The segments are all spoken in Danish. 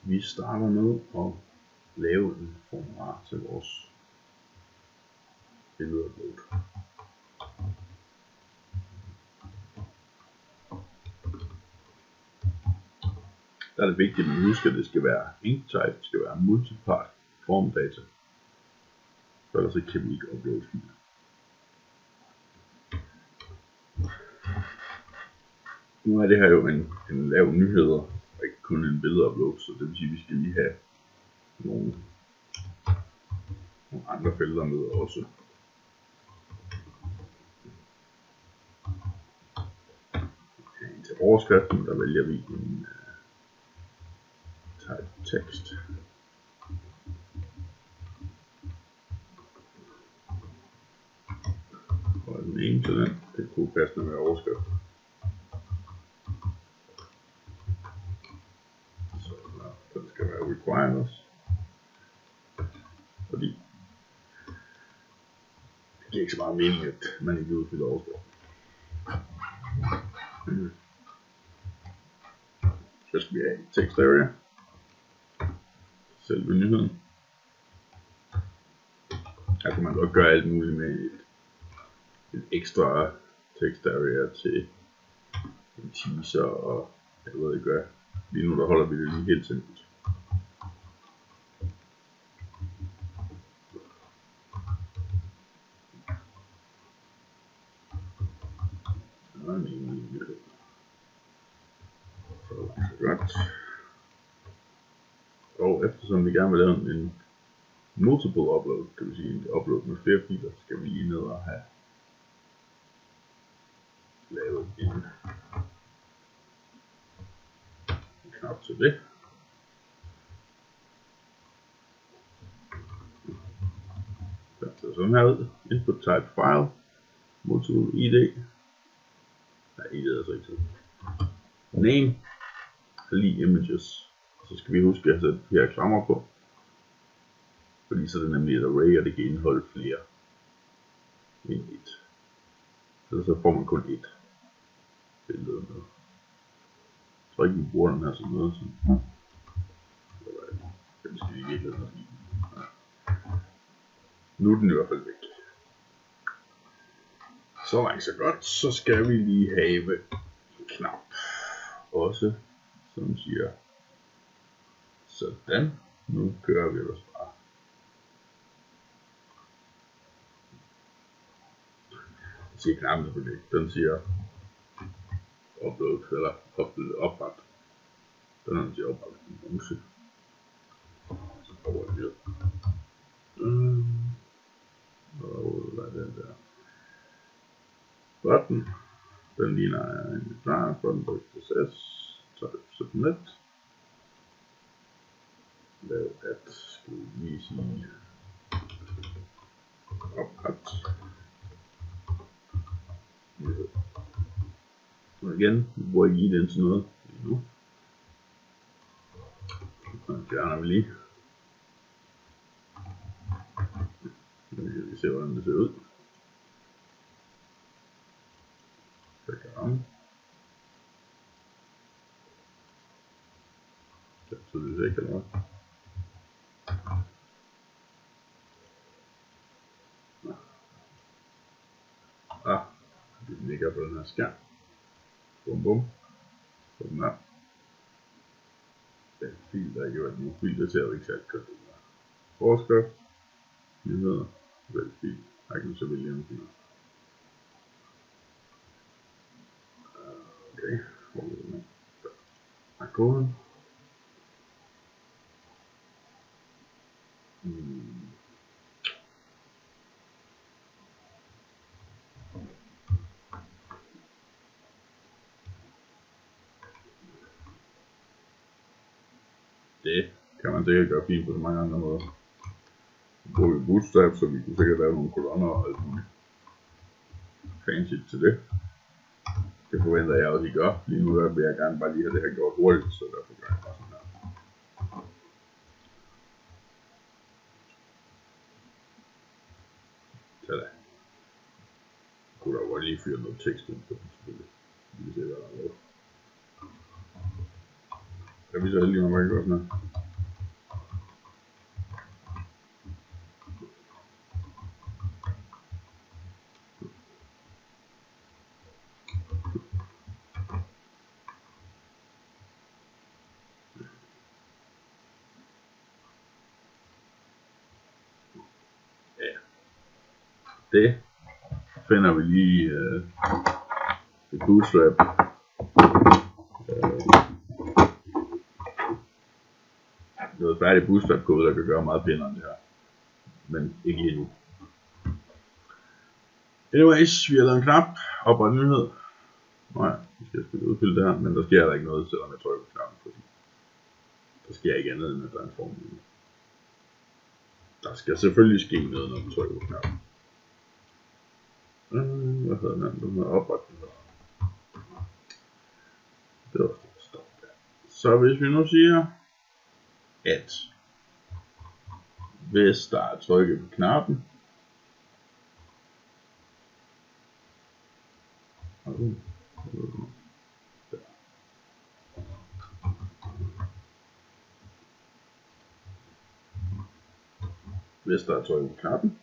vi starter med at lave en formular til vores billedupload. Der er det vigtigt at huske, at det skal være inktype, det skal være multipart formdata. Så ellers kan vi ikke uploade filer. Nu er det her jo en lav nyheder, og ikke kun en billedupload, så det vil sige, at vi skal lige have nogle andre felter med også. Okay, til overskriften, der vælger vi en type tekst. Og den ene til den, det kunne passende med overskrift. Så den skal være requires. Fordi det giver ikke så meget mening, at man ikke udfylder overskrift. Så skal vi have text area. Selve nyheden. Her kan man godt gøre alt muligt med et ekstra text area til en teaser og jeg ved ikke hvad. Lige nu der holder vi det lige helt simpelt. Så godt. Og eftersom vi gerne vil lave en multiple upload, det vil sige en upload med flere filer, skal vi lige ned og have lavet en knap til det. Den ser sådan her ud. Input type file, multiple ID. Nej, ID er så ikke sådan. Name, lige images. Så skal vi huske at sætte de her klammer på. Fordi så er det nemlig et array, og det kan indeholde flere end et. Så får man kun et billede med. Jeg tror ikke, vi bruger den her som noget. Det skal vi ikke have. Nu er den i hvert fald væk. Så langt så godt. Så skal vi lige have en knap. Også som siger sådan. Nu kører vi ellers bare. Den siger knappen selvfølgelig ikke. Den siger upload eller opret. Den siger opret en annonce. Så prøver vi det. Og hvad er den der? Button. Den ligner en klar button.css. Type submit. Lav at, skal vi lige sige opret. Og igen, vi bruger ikke i den til noget lige nu. Så fjerner vi lige. Så kan vi se, hvordan det ser ud. Så kan ramme. Det er tydeligvis ikke, eller hvad? Vi ligger på den her skærm. Bum bum. Sådan her. Den fil, der ikke har været nogen fil, det ser jo ikke særlig godt ud. Overskrift. Nyheder. Vælg fil. Der er ikke nogen så vælge en fil. Okay. Hvor er det? Der er koden. Det kan man sikkert gøre fint på så mange andre måder. Nu bruger vi Bootstrap, så vi kunne sikkert lave nogle kolonner og alt muligt fancy til det. Det forventer jeg også, I gør. Lige nu vil jeg gerne bare lige have det her gjort hurtigt, så derfor gør jeg bare sådan her. Tada. Jeg kunne da godt lige fyre noget tekst ind på den selvfølgelig. Vi kan se, hvad der er lavet. Er vi så heldige, at man kan gøre sådan her? det finder vi lige et bootstrap. Noget færdigt bootstrap kode, der kan gøre meget pænere end det her. Men ikke lige nu. Anyways, vi har lavet en knap. Oprette nyhed. Nej, vi skal selvfølgelig udfylde det her, men der sker der ikke noget, selvom jeg trykker på knappen, fordi der sker ikke andet end at der er en formel. Der skal selvfølgelig ske noget, når du trykker på knappen. Hvad hedder den? Den hedder oprette nyhed. Det var stop der. Så hvis vi nu siger, at hvis der er trykket på knappen, hvis der er trykket på knappen,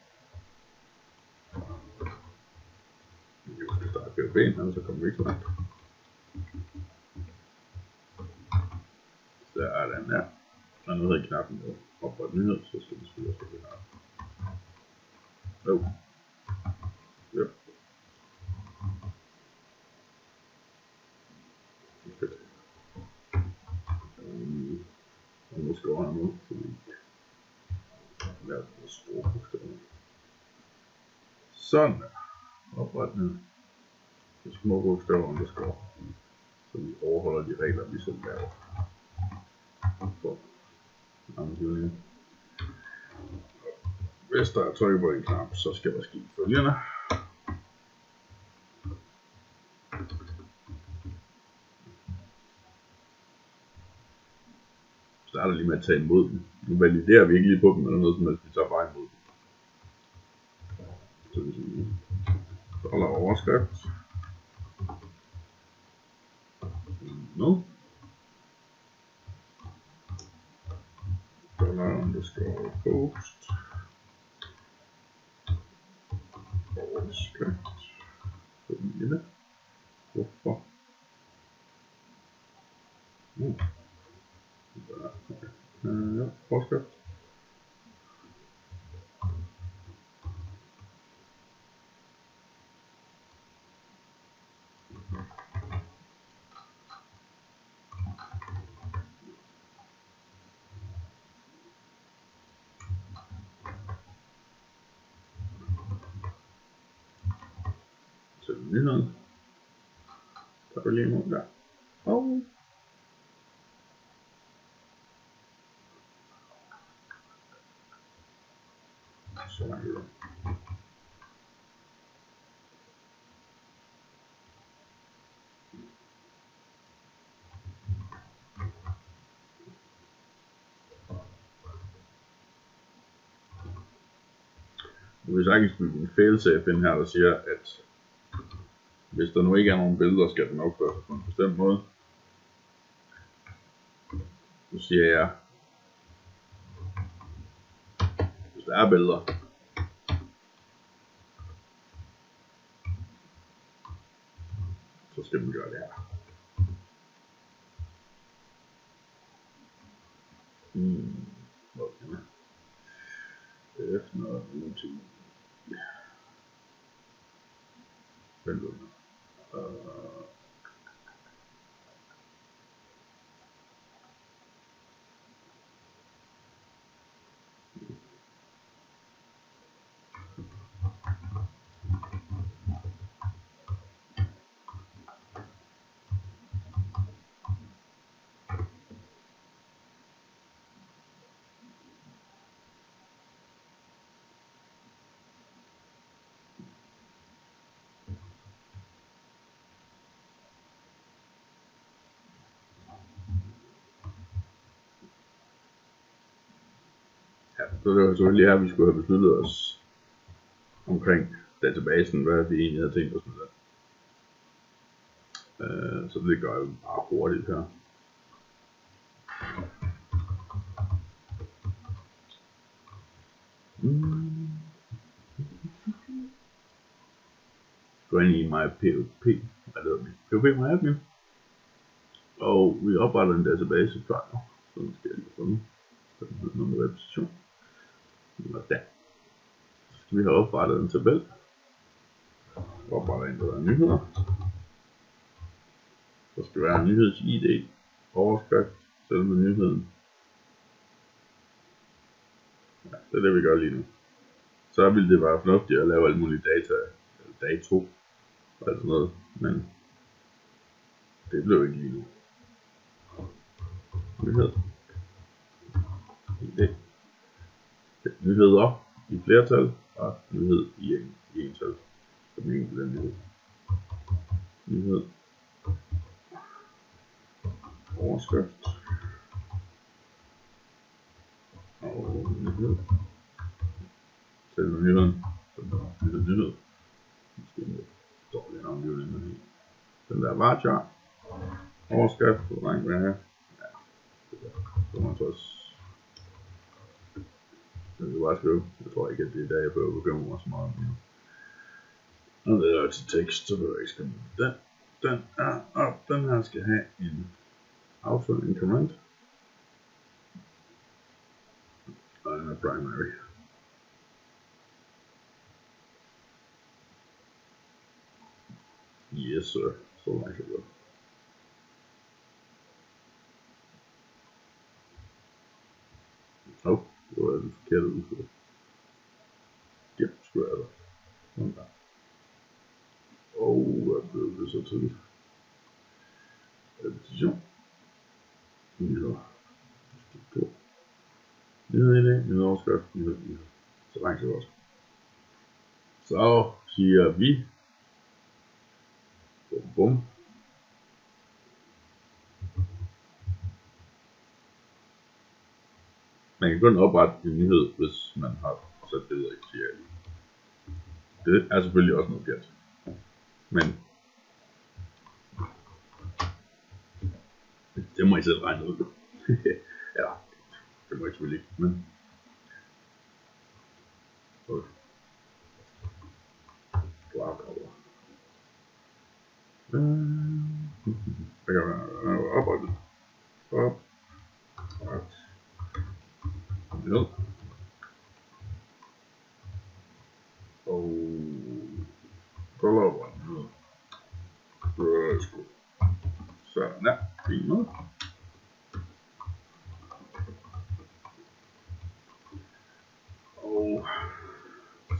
vi skal starte PHP'en, og så kommer vi ikke så langt. Der er den der. Og nu hedder knappen oprette nyhed, så skal vi selvfølgelig også det her. Yep. Fedt. Og nu skal jeg have noget, så vi laver det store bogstaver. Sådan der. Oprette nyhed. De små bogstaver underscore. Så vi overholder de regler, vi selv laver. For navngivning. Hvis der er tryk på en knap, så skal der ske følgende. Starter lige med at tage imod dem. Nu validerer vi ikke lige på dem eller noget som helst, vi tager bare imod dem. Så vi siger, dollar overskrift. Nu. Dollar underscore post. Overskrift. Sådan lille. Hvorfor? Ja, overskrift. Sådan nyheden. Der er lige imod der. Og så langt videre. Nu vil jeg sagtens bygge en failsafe ind her, der siger, at hvis der nu ikke er nogen billeder, skal den opføre sig på en bestemt måde. Nu siger jeg, hvis der er billeder, så skal den gøre det her. Hvor kan man? Efter noget til. Vent lidt. Ja, så det var selvfølgelig her, vi skulle have besluttet os omkring databasen, hvad vi egentlig havde tænkt os med det. Så det gør jeg bare hurtigt her. Gå ind i my PHP, PHP MyAdmin, og vi opretter en database file, så den skal jeg lige fundet. Så den hedder noget repetition. Og der. Så skal vi have oprettet en tabel. Opretter en, der hedder nyheder. Der skal være nyheds-ID, overskrift, selve nyheden. Ja, det er det, vi gør lige nu. Så ville det være fornuftigt at lave alle mulige data, eller dato, og alt sådan noget, men det blev ikke lige nu. Nyhed. ID. Nyheder i flertal, og nyhed i ental. Så den enkelte nyhed. Nyhed. Overskrift. Og nyhed. Selve nyheden. Nyhed. Måske en lidt dårlig navngivning, men den der varchar. Overskrift. Hvor langt vil jeg have? Ja, det der. 65. Den kan bare skrive. Jeg tror ikke, at det er der, jeg bør bekymre mig så meget om. Og det er til tekst, så bør jeg ikke skrive den. Den er op. Den her skal have en auto increment. Og den er primary. Yes sir. Så langt det godt. Det var den forkerte udføre. Gem skulle jeg der. Sådan der. Hvad blev det så til? Repetition. Nyheder. Struktur. Nyheder i dag. Nyheder overskrift. Nyheder. Så langt det godt. Så siger vi. Bum bum. Man kan kun oprette en nyhed, hvis man har sat billeder i, siger jeg. Det er selvfølgelig også noget pjat. Men det må I selv regne ud. Ja, det må I selvfølgelig ikke. Men okay. Klarcover. Der kan være oprettet. Ned. Og color ned. Rødsko. Sådan der. Fint med. Og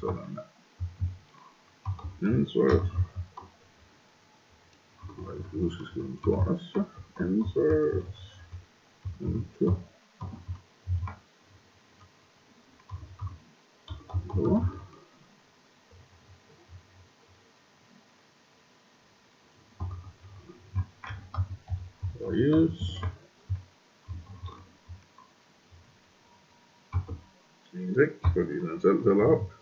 sådan der. Insert. Og jeg skal huske at skrive en stor også. Insert. Enter. Så. Og yes. En væk, fordi den selv tæller op.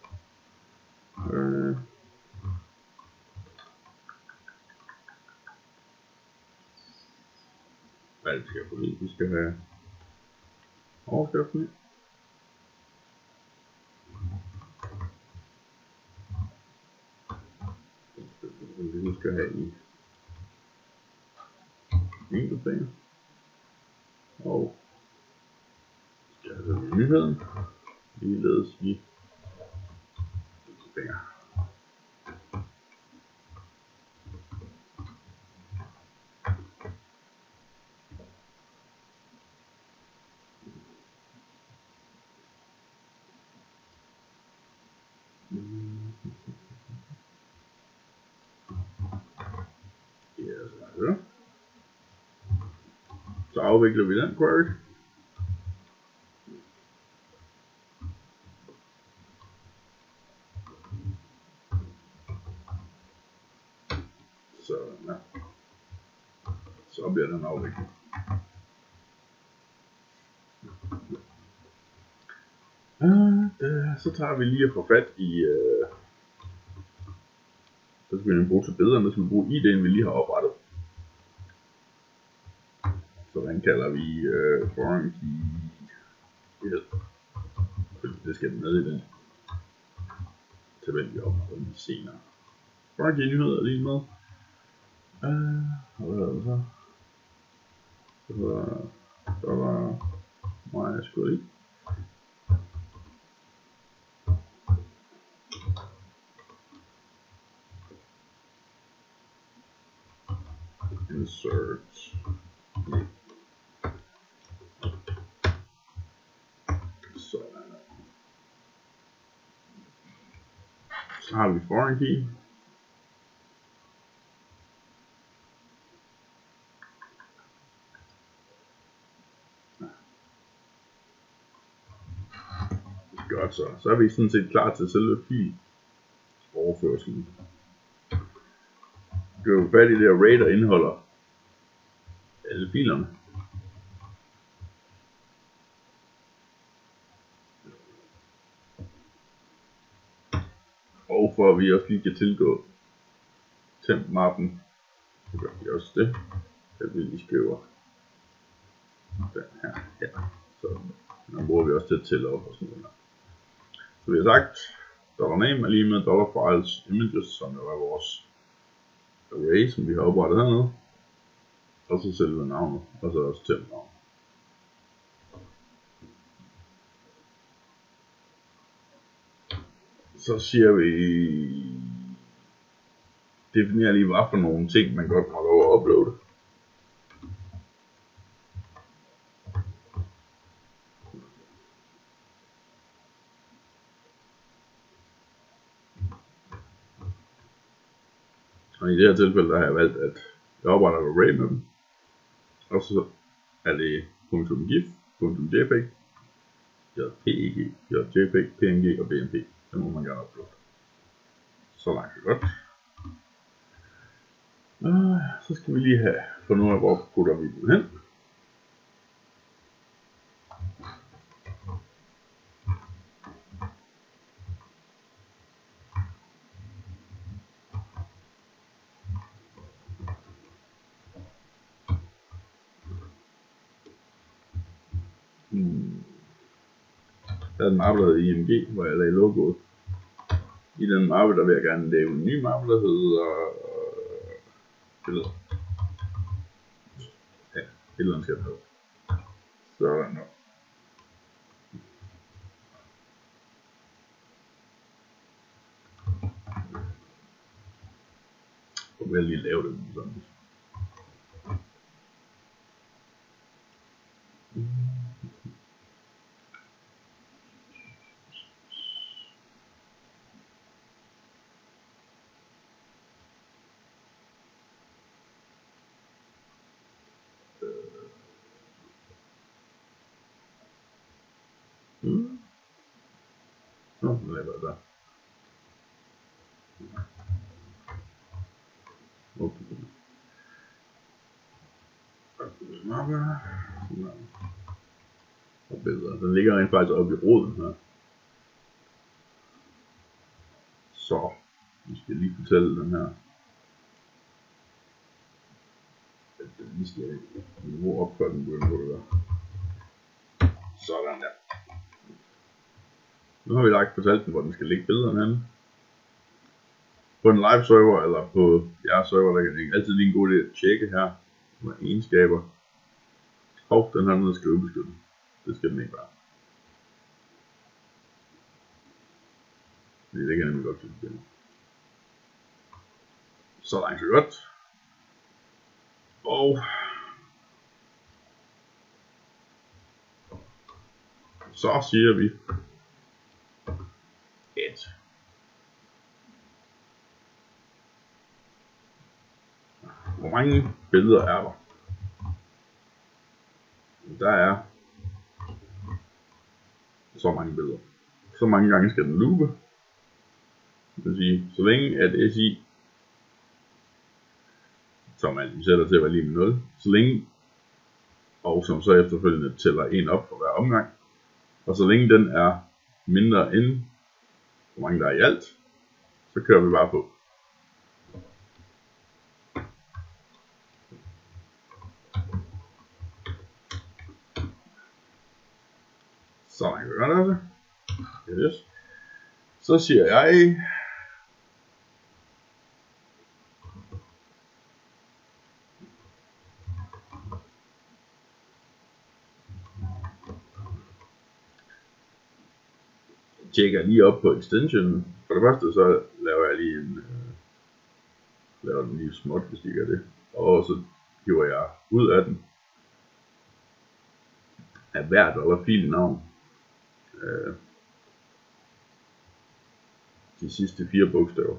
Alt skal på lyd. Vi skal have overskriften i. Vi skal have i enkeltdager. Og skal have nyheden. Ligeledes i enkeltdager. Så afvikler vi den query. Sådan der. Så bliver den afviklet. Så tager vi lige at få fat i så skal vi bruge til billederne, så skal vi bruge ID'en vi lige har oprettet. Så den kalder vi foreign key. Det skal den med i den tabel vi opretter den senere. Foreign key nyheder er lige med. Og hvad er det så? Det hedder $MySQL. insert. Sådan. Så har vi foreign key. Godt så er vi sådan set klar til selve fil overførselen. Det er jo fat i det array, der indeholder alle filerne. Og for at vi også lige kan tilgå temp-mappen, så gør vi også det, at vi lige skriver den her. Så den bruger vi også til at tælle op og sådan noget. Så vi har sagt, $name er lige med $files images, som jo er vores array, som vi har oprettet hernede. Og så selve navnet, og så også temp-navnet. Så siger vi, definerer lige hvad for nogle ting man godt må lov at uploade. Og i det her tilfælde der har jeg valgt at jeg opretter et array med dem. Og så er det .gif, .jpg, .peg, .jpg, png og bmp. Det må man gerne uploade. Så langt så godt. Så skal vi lige have fundet ud af, hvor putter vi den hen. Der er en mappe, der hedder img, hvor jeg lagde logoet. I den mappe, der vil jeg gerne lave en ny mappe, der hedder billeder. Ja, billederne skal med. Sådan nu. Så vil jeg lige lave det sådan. Nu laver jeg der. Og billeder. Den ligger rent faktisk oppe i roden her. Så vi skal lige fortælle den her. At den lige skal niveau op for den begynder på det der. Sådan der. Nu har vi lagt fortalt den, hvor den skal ligge billederne henne. På en live server eller på jeres server, der kan det altid lige en god idé at tjekke her med egenskaber. Og den her nede skal ubeskyttet. Det skal den ikke være. Det kan nemlig godt finde. Så langt så godt. Og så siger vi et. Hvor mange billeder er der? Der er så mange billeder. Så mange gange skal den loope. Det vil sige, så længe at SI, som man sætter til at være lige med 0, så længe, og som så efterfølgende tæller en op for hver omgang, og så længe den er mindre end, hvor mange der er i alt, så kører vi bare på. Så kan vi gøre det. Yes. Så siger jeg tjekker lige op på extension. For det første så laver jeg lige en laver den lige småt, hvis det ikke er det. Og så hiver jeg ud af den af hvert eller filnavn de sidste 4 bogstaver.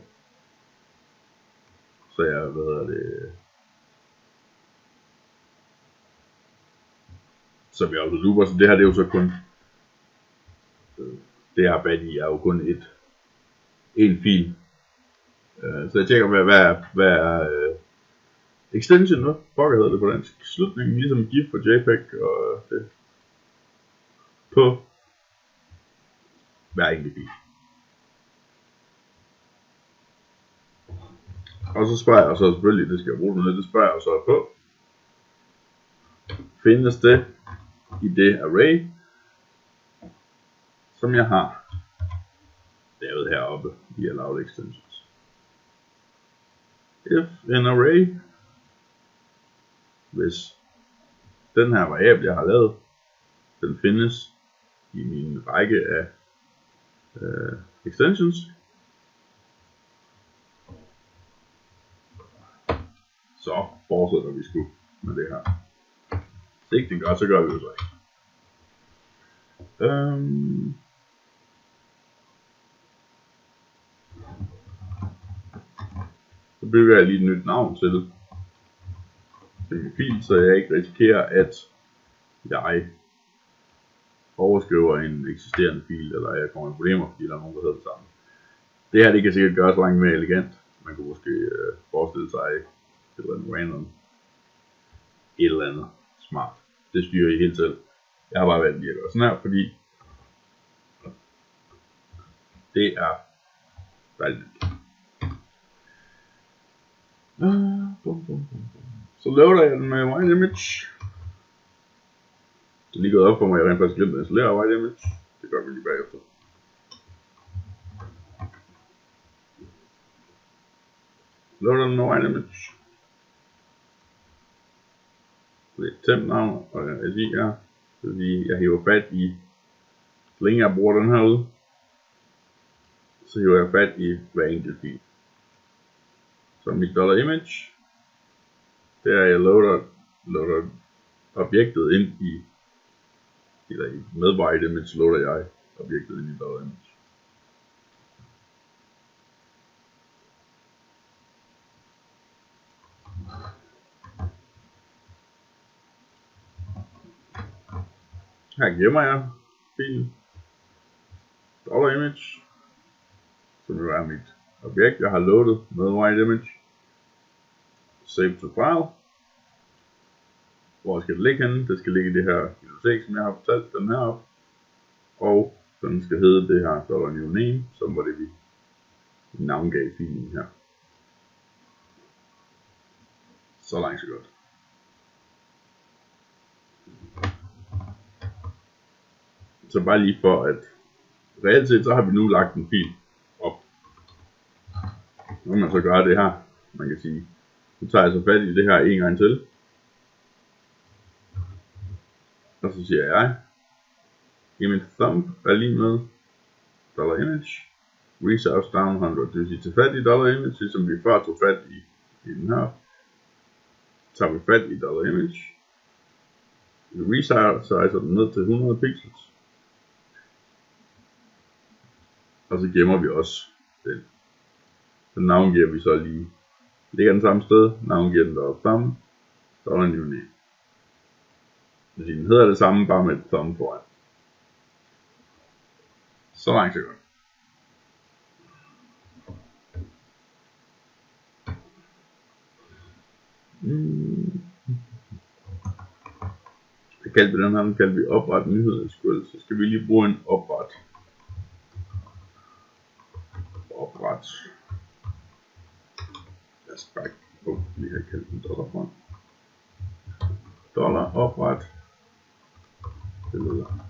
Så jeg så vi altså looper, så det her det er jo så kun det jeg har fat i er jo kun en fil. Så jeg tjekker hvad er extension, hvad pokker hedder det på dansk, slutningen, ligesom GIF og JPEG og det på hver enkelt fil. Og så spørger jeg så selvfølgelig, det skal jeg bruge noget, det spørger jeg så på. Findes det i det array, som jeg har lavet heroppe i allowed extensions. If an array, hvis den her variable jeg har lavet, den findes i min række af extensions, så fortsætter vi sgu med det her. Hvis ikke det gør, så gør vi det så ikke. Så bygger jeg lige et nyt navn til min fil, så jeg ikke risikerer, at jeg overskriver en eksisterende fil, eller jeg kommer i problemer, fordi der er nogen, der hedder det samme. Det her det kan sikkert gøres langt mere elegant. Man kunne måske forestille sig et eller andet random, et eller andet smart. Det styrer I helt selv. Jeg har bare valgt lige at gøre sådan her, fordi det er dejligt. Så loader jeg den med white image. Det er lige gået op for mig, at jeg rent faktisk glemte at installere white image. Det gør vi lige bagefter. Loader den med white image. Det er et temp navn, og SI er. Det vil sige, jeg hiver fat i, så længe jeg bruger den herude, så hiver jeg fat i hver enkelt fil. Så mit $image, det er, jeg loader objektet ind i, eller med white image loader jeg objektet ind i $image. Her gemmer jeg filen $image, som jo er mit objekt, jeg har loadet med white image. Save to file. Hvor skal det ligge henne? Det skal ligge i det her bibliotek, som jeg har fortalt den her op. Og den skal hedde det her $new name, som var det vi navngav filen her. Så langt så godt. Så bare lige for at reelt set, så har vi nu lagt en fil op. Når man så gør det her, man kan sige, nu tager jeg så fat i det her en gang til. Og så siger jeg, image thumb er lige med $image, resize down 100, det vil sige til fat i $image, ligesom vi før tog fat i den her. Tager vi fat i $image, vi resizer den ned til 100 pixels. Og så gemmer vi også den. Så navngiver vi så lige, ligger den samme sted, navngiver den thumb, $new name. Det vil sige, den hedder det samme, bare med et thumb foran. Så langt så godt. Det kaldte vi den her, den kaldte vi opret nyhed SQL. Så skal vi lige bruge en opret. Jeg skal bare lige have kaldt den dollar frem. Dollar opret. Det lyder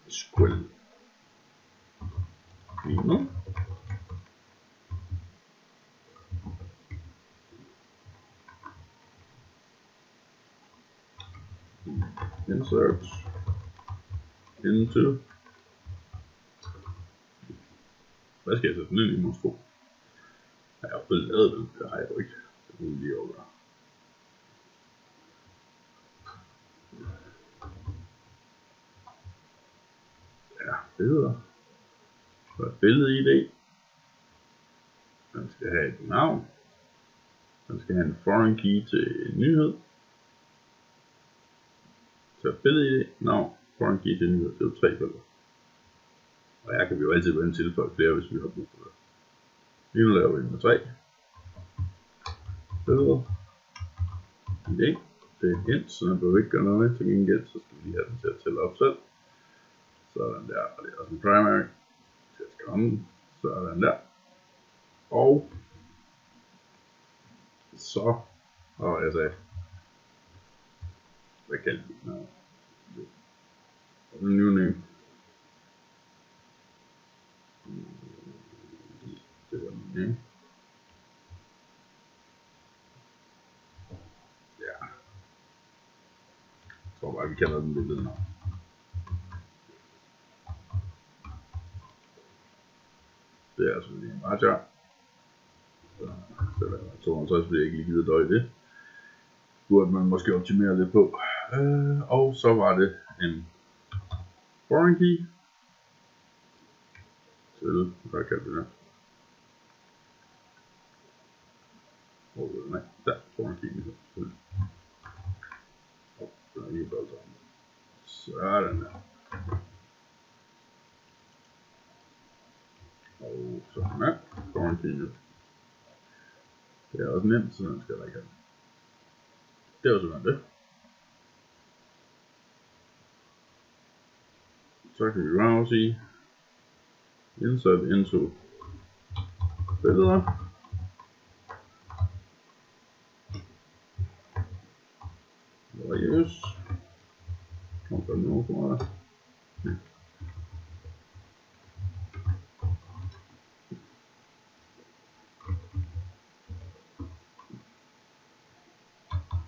SQL. Lige nu. Insert into. Hvad skal jeg sætte den ind i, måske? Har jeg fået lavet den? Det har jeg jo ikke. billeder. Så et billede-ID. Den skal have et navn. Den skal have en foreign key til nyhed. Så billede-ID, navn, foreign key til nyhed. Det er jo 3 felter. Og her kan vi jo altid gå ind og tilføje flere, hvis vi har brug for det. Lige nu laver vi den med 3. Billeder. ID. Det er int, så den behøver ikke gøre noget med. Til gengæld så skal vi lige have den til at tælle op selv. Sådan der, og det er også en primary. Så jeg skal ramme. Sådan der. Og så, og jeg sagde, hvad kaldte vi den her? New name. Det var den name. Ja. Jeg tror bare, vi kalder den billede navn. Det er altså lige en Raja. Så der er 52, fordi jeg ikke lige gider døje det. Burde man måske optimere lidt på. Og så var det en foreign key. Til, hvad kan vi det? Nej, der foreign key. Den er lige boldt sammen. Sådan der. Og sådan der. Foreign key. Det er også nemt, så den skal der ikke have. Det var simpelthen det. Så kan vi bare sige insert into billeder. Yes. Kom der noget for mig.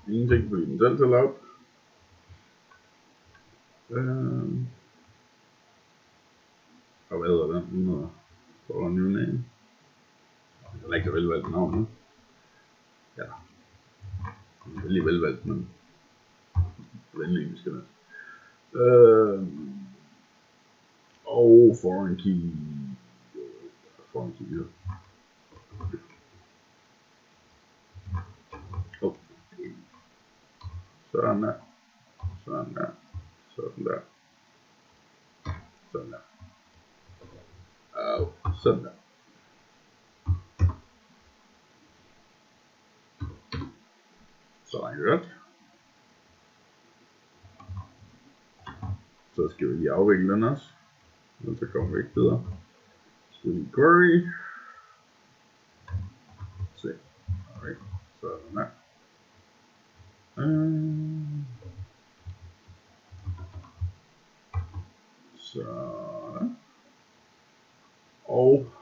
Ingenting, fordi den selv tæller op. Og hvad hedder den? Den hedder for new name. Jeg har ikke så velvalgt navn nu. Ja. Den er lige velvalgt, men vendingen skal det. Og foreign key. Foreign key her. Sådan der. Sådan der. Sådan der. Sådan der. Og sådan der. Sådan godt. Så skal vi lige afvikle den også. Og så kommer vi ikke videre. Så skal vi lige query. Se. Okay. Sådan der. Sådan. Og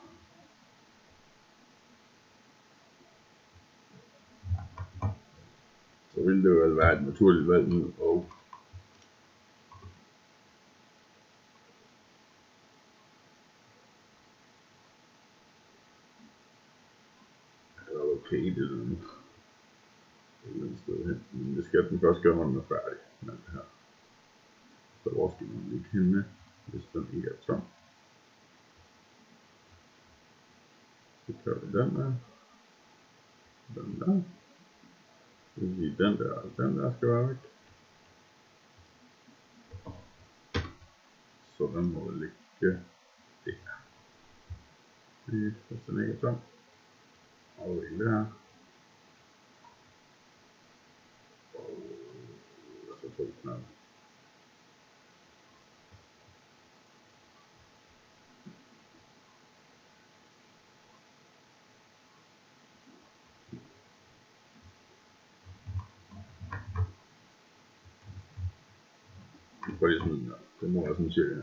så ville det jo være et naturligt valg nu. Og okay, det er et eller andet sted hen. Men det skal den først gøre, når den er færdig. Men det her. Så hvor skal man ligge henne, hvis den ikke er tom? Så kører vi den der. Den der. Det vil sige, den der og den der skal være væk. Så den må ligge der. Hvis den ikke er tom. Og det her. Og så 2 knapper. Prøv lige at smide den der. Det må være sådan cirka her.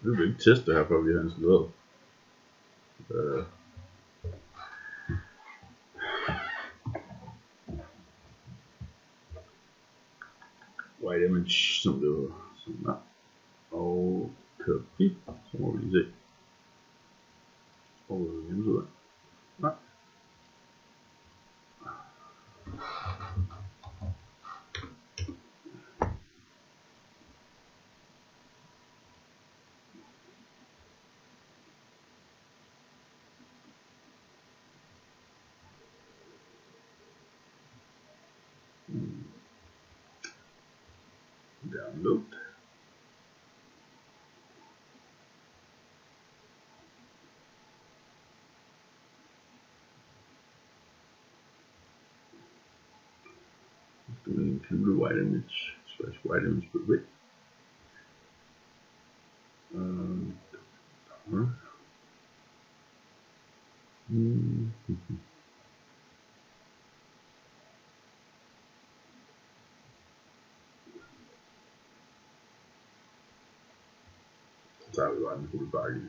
Nu vil vi ikke teste det her, før vi har installeret. White image, som det var. Sådan der. Og copy. Så må vi lige se. Og hjemmesiden. Nej. Download. Do we include a white image / white image per bit? Så har vi bare en hul bakke.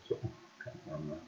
Så kan man vale.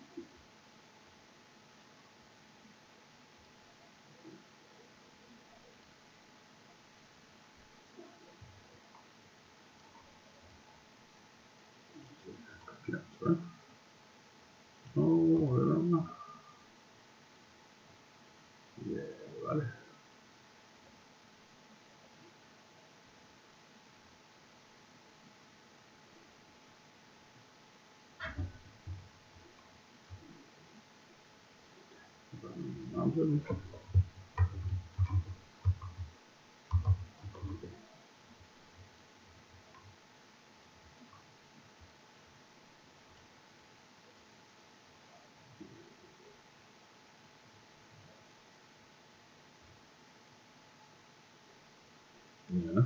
Ja.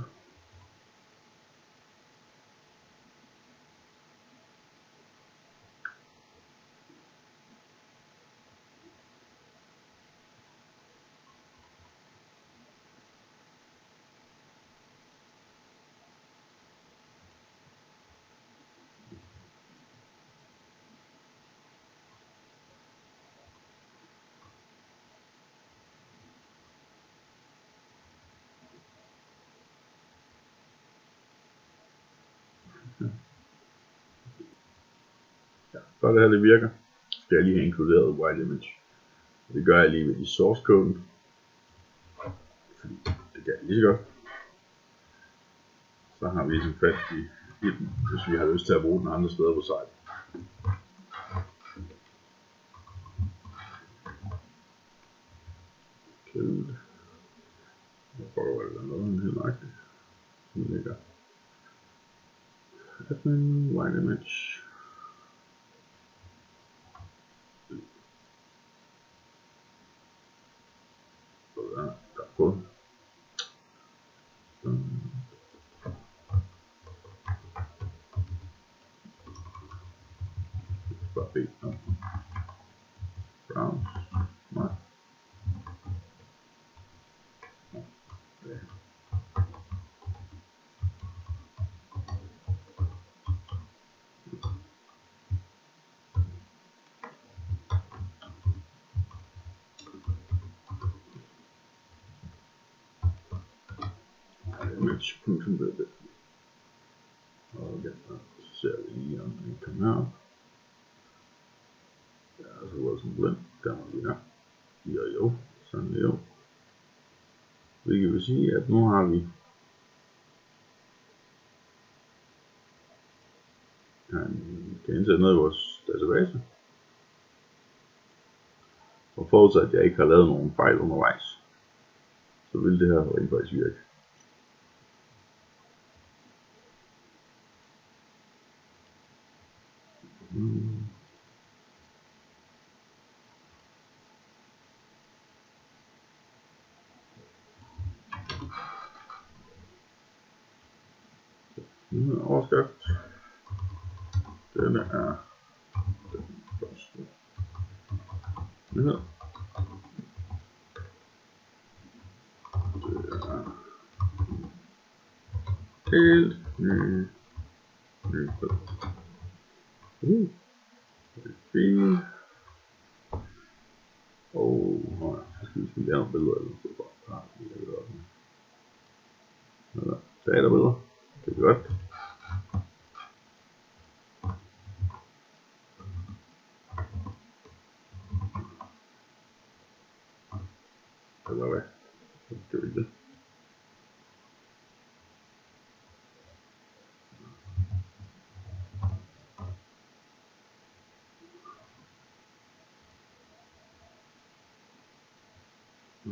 Så det her det virker, skal jeg lige have inkluderet white image. Det gør jeg lige ved i source koden, fordi det gør jeg lige så godt. Så har vi ligesom fat i den, hvis vi har lyst til at bruge den andre steder på site. Code. Jeg prøver at lade noget helt nøjagtigt. Den ligger admin white image. Der er på. Bare B. Brown. Nej. Image.bb. Og så ser vi lige om den kommer her. Ja, så var det sådan blend. Der må vi her. Jo, sådan jo. Hvilket vil sige, at nu har vi kan indsætte noget i vores database. Og forudsat at jeg ikke har lavet nogen fejl undervejs, så vil det her rent faktisk virke. Overskrift. Denne er den første nyhed. Det er helt ny nyhed. Det er fint. Og så skal vi lige lave nogle billeder eller så bare lægge det op. Eller databilleder. Det er godt. Eller hvad? Så gør vi det. Ja.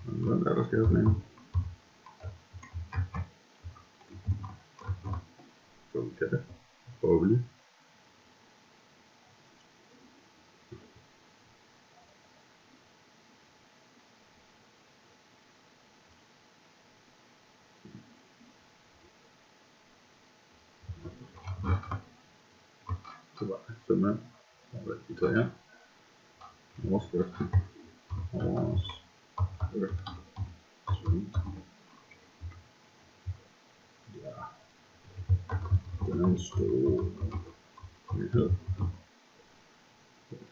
Hvad er der skal jeg sådan en? Så vi kan det. Prøver vi lige. Det var simpelthen rigtig træer. Overskriften. Ja. Den er en stor nyhed.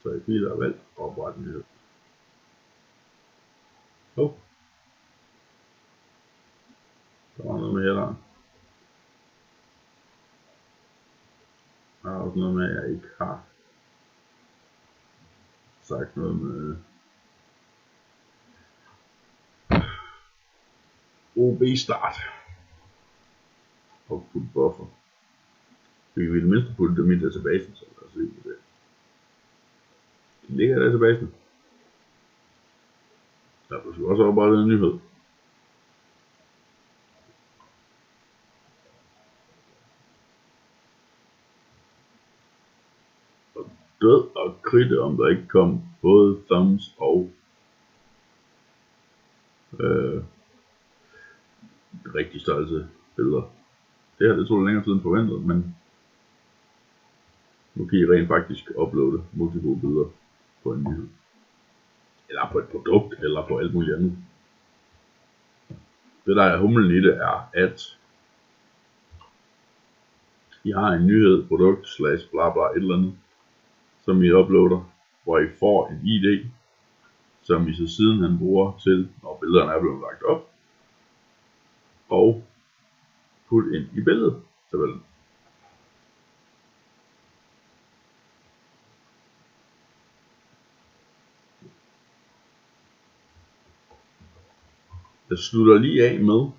Så i filer er valgt opret nyhed. Der var noget med headeren. Der er også noget med, at jeg ikke har sagt noget med OB start og putte buffer. Vi vil i det mindste putte dem i databasen, så lad os se på det. De ligger i databasen. Der er også oprettet en nyhed. Og død og kridte, om der ikke kom både thumbs og rigtig størrelse billeder. Det her, det tog længere tid end forventet, men nu kan I rent faktisk uploade multiple billeder på en nyhed. Eller på et produkt, eller på alt muligt andet. Det der er humlen i det er, at I har en nyhed, produkt, / bla bla et eller andet, som I uploader, hvor I får en ID, som I så sidenhen bruger til, når billederne er blevet lagt op, og putte ind i billedtabellen. Jeg slutter lige af med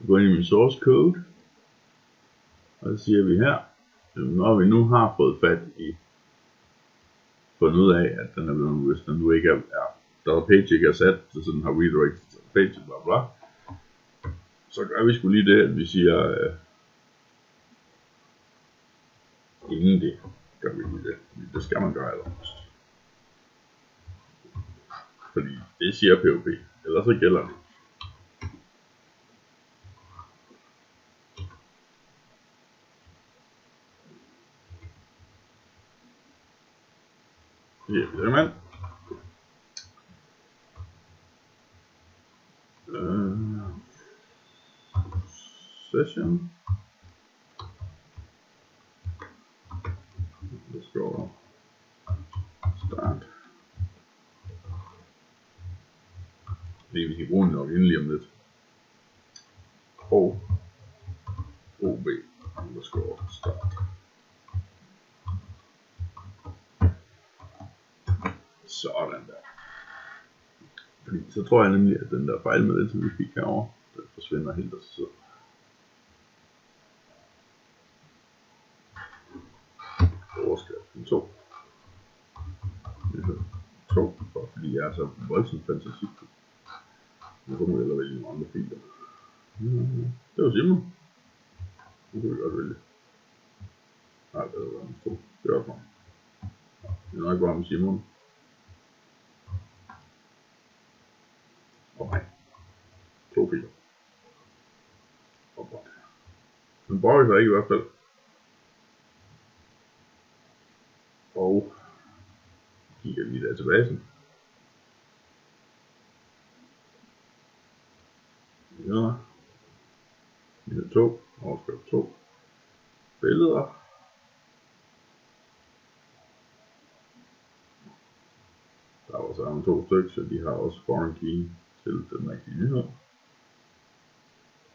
at gå ind i min source code, og så siger vi her, når vi nu har fået fat i fundet ud af, at den er blevet, hvis den nu ikke er der page ikke er sat, så den har redirected til page, bla bla, så gør vi sgu lige det, at vi siger, inden det gør vi lige det. Det skal man gøre allerførst. Fordi det siger POP, ellers så gælder det. Jamen. Session. Let's go. Start. Vi kan bruge den nok endelig om lidt. Og OB underscore start. Sådan der. Fordi så tror jeg nemlig, at den der fejlmeddelelse, vi fik herovre, den forsvinder helt af sig selv. Overskriften 2. 2, fordi jeg er så voldsomt fantasifuld. Nu kommer jeg ellers vælge nogle andre filer. Det var Simon. Nu kan vi godt vælge. Nej, det var en 2. Det er også mig. Det er nok bare med Simon. Og mig. 2 filer. Opret. Den bruger vi så ikke i hvert fald. Og kigger lige der tilbage. Ja. Nyhed 2. Overskrift 2. Billeder. Der var så 2 stykker, så de har også foreign key til den rigtige nyhed.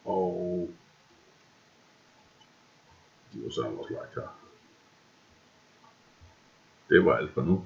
Og de var så også lagt her. Det var alt for nu.